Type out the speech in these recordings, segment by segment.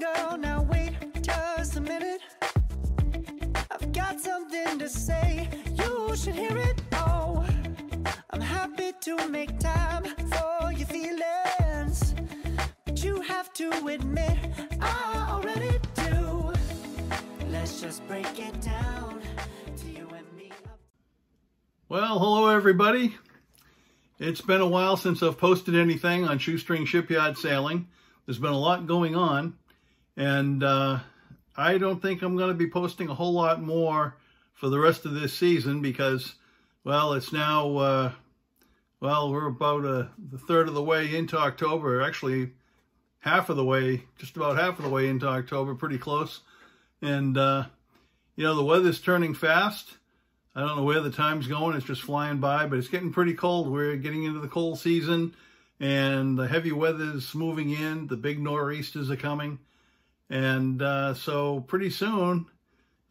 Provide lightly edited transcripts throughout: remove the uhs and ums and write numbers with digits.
girl, now wait just a minute. I've got something to say, you should hear it. Oh, I'm happy to make time for your feelings, but you have to admit I already do. Let's just break it down to you and me. Well, hello everybody. It's been a while since I've posted anything on Shoestring Shipyard sailing. There's been a lot going on, and I don't think I'm going to be posting a whole lot more for the rest of this season because, well, it's now, well, we're about the third of the way into October, actually half of the way, just about half of the way into October, pretty close. And, you know, the weather's turning fast. I don't know where the time's going. It's just flying by, but it's getting pretty cold. We're getting into the cold season, and the heavy weather's moving in. The big nor'easters are coming. And so pretty soon,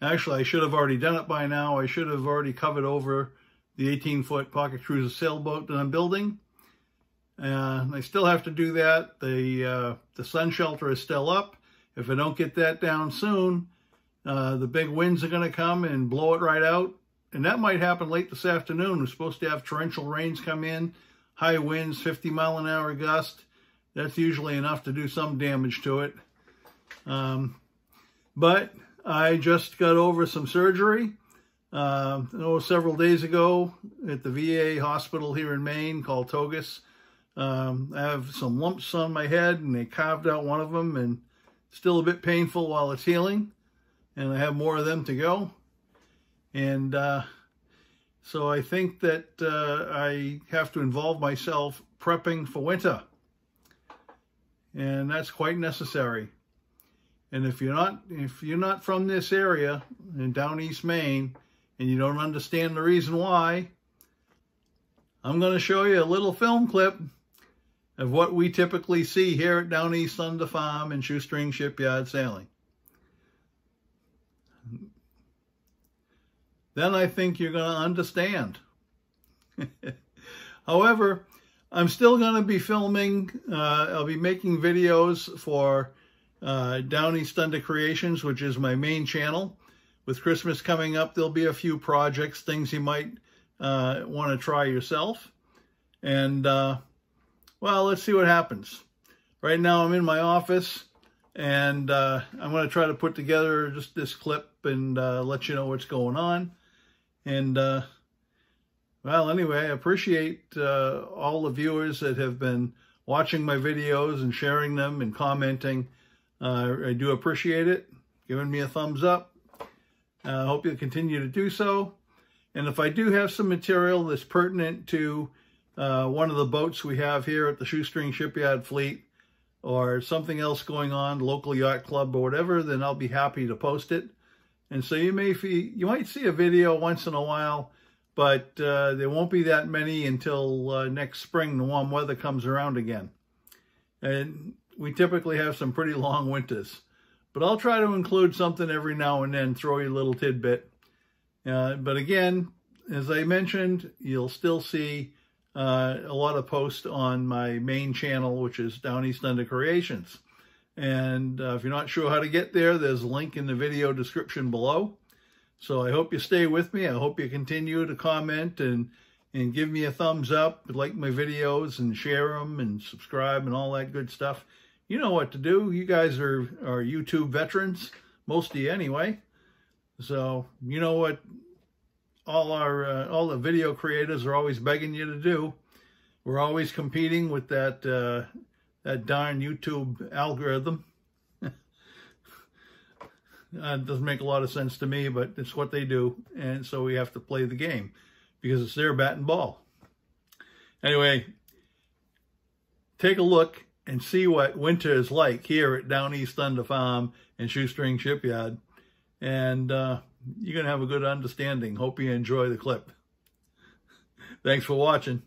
actually, I should have already done it by now. I should have already covered over the 18-foot pocket cruiser sailboat that I'm building. I still have to do that. The sun shelter is still up. If I don't get that down soon, the big winds are going to come and blow it right out. And that might happen late this afternoon. We're supposed to have torrential rains come in, high winds, 50-mile-an-hour gust. That's usually enough to do some damage to it. But I just got over some surgery several days ago at the VA hospital here in Maine called Togus. I have some lumps on my head, and they carved out one of them, and still a bit painful while it's healing. And I have more of them to go. And so I think that I have to involve myself prepping for winter. And that's quite necessary. And if you're not from this area in Downeast Maine and you don't understand the reason why, I'm going to show you a little film clip of what we typically see here at Downeast on the farm and Shoestring Shipyard sailing. Then I think you're going to understand. However, I'm still going to be filming, I'll be making videos for Downeast Thunder Creations, which is my main channel. With Christmas coming up, there'll be a few projects, things you might want to try yourself. And, well, let's see what happens. Right now I'm in my office, and I'm going to try to put together just this clip and let you know what's going on. And, well, anyway, I appreciate all the viewers that have been watching my videos and sharing them and commenting. I do appreciate it, giving me a thumbs up. I hope you'll continue to do so. And if I do have some material that's pertinent to one of the boats we have here at the Shoestring Shipyard fleet, or something else going on, local yacht club or whatever, then I'll be happy to post it. And so you might see a video once in a while, but there won't be that many until next spring, the warm weather comes around again. And we typically have some pretty long winters. But I'll try to include something every now and then, throw you a little tidbit. But again, as I mentioned, you'll still see a lot of posts on my main channel, which is Downeast Thunder Creations. And if you're not sure how to get there, there's a link in the video description below. So I hope you stay with me. I hope you continue to comment and give me a thumbs up, like my videos, and share them and subscribe and all that good stuff. You know what to do. You guys are YouTube veterans, most of you anyway. So you know what all the video creators are always begging you to do. We're always competing with that darn YouTube algorithm. It doesn't make a lot of sense to me, but it's what they do. And so we have to play the game because it's their bat and ball. Anyway, take a look and see what winter is like here at Downeast Thunder Farm and Shoestring Shipyard. And you're going to have a good understanding. Hope you enjoy the clip. Thanks for watching.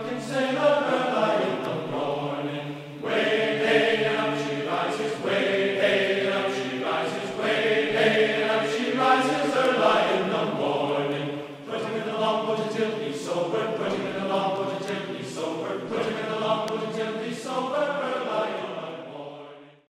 can say no.